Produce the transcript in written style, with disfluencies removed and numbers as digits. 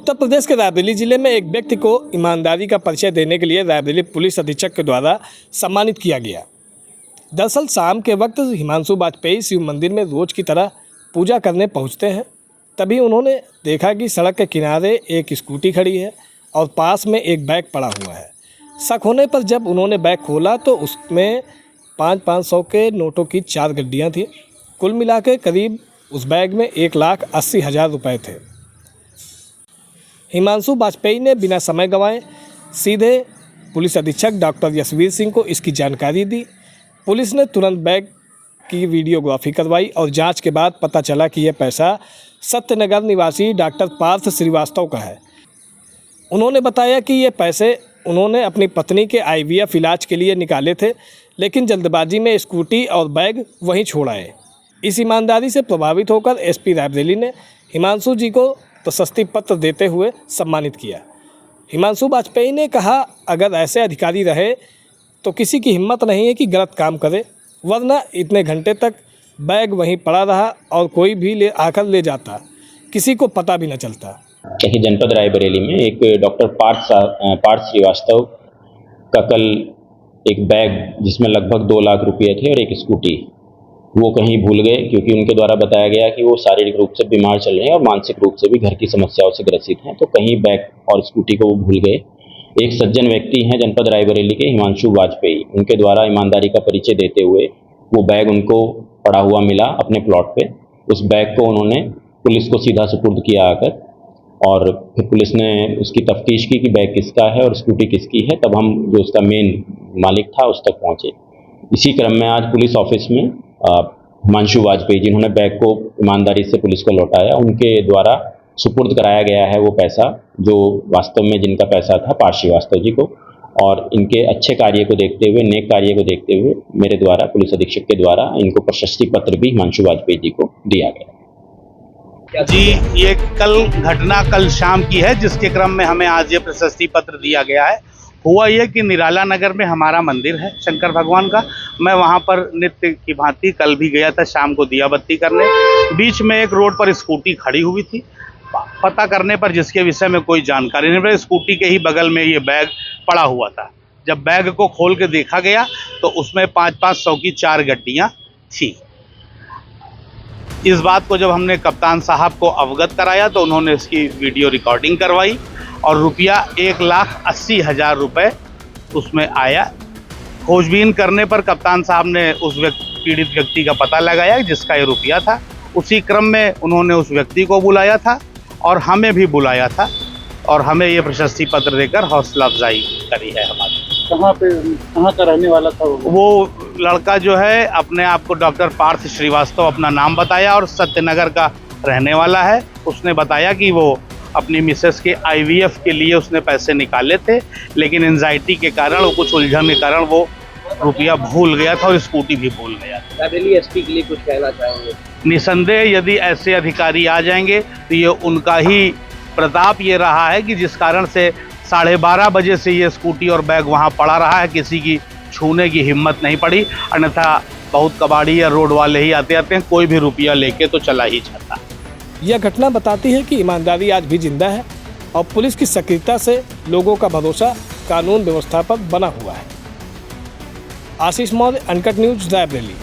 उत्तर प्रदेश के रायबरेली जिले में एक व्यक्ति को ईमानदारी का परिचय देने के लिए रायबरेली पुलिस अधीक्षक के द्वारा सम्मानित किया गया। दरअसल शाम के वक्त हिमांशु वाजपेयी शिव मंदिर में रोज की तरह पूजा करने पहुंचते हैं। तभी उन्होंने देखा कि सड़क के किनारे एक स्कूटी खड़ी है और पास में एक बैग पड़ा हुआ है। शक होने पर जब उन्होंने बैग खोला तो उसमें 500 के नोटों की 4 गड्डियाँ थीं। कुल मिला के करीब उस बैग में 1,80,000 रुपये थे। हिमांशु वाजपेयी ने बिना समय गंवाए सीधे पुलिस अधीक्षक डॉक्टर यशवीर सिंह को इसकी जानकारी दी। पुलिस ने तुरंत बैग की वीडियोग्राफी करवाई और जांच के बाद पता चला कि यह पैसा सत्यनगर निवासी डॉक्टर पार्थ श्रीवास्तव का है। उन्होंने बताया कि ये पैसे उन्होंने अपनी पत्नी के IVF इलाज के लिए निकाले थे, लेकिन जल्दबाजी में स्कूटी और बैग वहीं छोड़ आए। इस ईमानदारी से प्रभावित होकर SP रायबरेली ने हिमांशु जी को प्रशस्ति पत्र देते हुए सम्मानित किया। हिमांशु वाजपेयी ने कहा, अगर ऐसे अधिकारी रहे तो किसी की हिम्मत नहीं है कि गलत काम करे, वरना इतने घंटे तक बैग वहीं पड़ा रहा और कोई भी आकर ले जाता, किसी को पता भी न चलता। देखिए, जनपद रायबरेली में एक डॉक्टर पार्थ श्रीवास्तव का कल एक बैग जिसमें लगभग 2 लाख रुपये थे और एक स्कूटी वो कहीं भूल गए, क्योंकि उनके द्वारा बताया गया कि वो शारीरिक रूप से बीमार चल रहे हैं और मानसिक रूप से भी घर की समस्याओं से ग्रसित हैं, तो कहीं बैग और स्कूटी को वो भूल गए। एक सज्जन व्यक्ति हैं जनपद रायबरेली के हिमांशु वाजपेयी, उनके द्वारा ईमानदारी का परिचय देते हुए वो बैग उनको पड़ा हुआ मिला अपने प्लॉट पे। उस बैग को उन्होंने पुलिस को सीधा सुपुर्द किया आकर, और फिर पुलिस ने उसकी तफ्तीश की कि बैग किसका है और स्कूटी किसकी है। तब हम जो उसका मेन मालिक था उस तक पहुँचे। इसी क्रम में आज पुलिस ऑफिस में हिमांशु वाजपेयी जिन्होंने बैग को ईमानदारी से पुलिस को लौटाया, उनके द्वारा सुपुर्द कराया गया है वो पैसा, जो वास्तव में जिनका पैसा था पार्थ श्रीवास्तव जी को। और इनके अच्छे कार्य को देखते हुए, नेक कार्य को देखते हुए मेरे द्वारा, पुलिस अधीक्षक के द्वारा इनको प्रशस्ति पत्र भी हिमांशु वाजपेयी जी को दिया गया। जी, ये घटना कल शाम की है, जिसके क्रम में हमें आज ये प्रशस्ति पत्र दिया गया है। हुआ ये कि निराला नगर में हमारा मंदिर है शंकर भगवान का। मैं वहाँ पर नित्य की भांति कल भी गया था शाम को दिया बत्ती करने। बीच में एक रोड पर स्कूटी खड़ी हुई थी। पता करने पर जिसके विषय में कोई जानकारी नहीं मिली, स्कूटी के ही बगल में ये बैग पड़ा हुआ था। जब बैग को खोल के देखा गया तो उसमें 500 की 4 गड्डियाँ थी। इस बात को जब हमने कप्तान साहब को अवगत कराया तो उन्होंने इसकी वीडियो रिकॉर्डिंग करवाई और रुपया 1,80,000 रुपये उसमें आया। खोजबीन करने पर कप्तान साहब ने उस पीड़ित व्यक्ति का पता लगाया जिसका ये रुपया था। उसी क्रम में उन्होंने उस व्यक्ति को बुलाया था और हमें भी बुलाया था और हमें ये प्रशस्ति पत्र देकर हौसला अफजाई करी है हमारी। कहाँ का रहने वाला था वो लड़का जो है अपने आप को डॉक्टर पार्थ श्रीवास्तव अपना नाम बताया और सत्यनगर का रहने वाला है। उसने बताया कि वो अपनी मिसेस के IVF के लिए उसने पैसे निकाले थे, लेकिन एंजाइटी के कारण, कुछ उलझन के कारण वो रुपया भूल गया था और स्कूटी भी भूल गया था। रायबरेली SP के लिए कुछ कहना चाहेंगे? निसंदेह यदि ऐसे अधिकारी आ जाएंगे तो ये उनका ही प्रताप ये रहा है कि जिस कारण से 12:30 बजे से ये स्कूटी और बैग वहाँ पड़ा रहा है, किसी की छूने की हिम्मत नहीं पड़ी। अन्यथा बहुत कबाड़ी या रोड वाले ही आते हैं, कोई भी रुपया लेके तो चला ही जाता। यह घटना बताती है कि ईमानदारी आज भी जिंदा है और पुलिस की सक्रियता से लोगों का भरोसा कानून व्यवस्था पर बना हुआ है। आशीष मौर्य, अनकट न्यूज़, रायबरेली।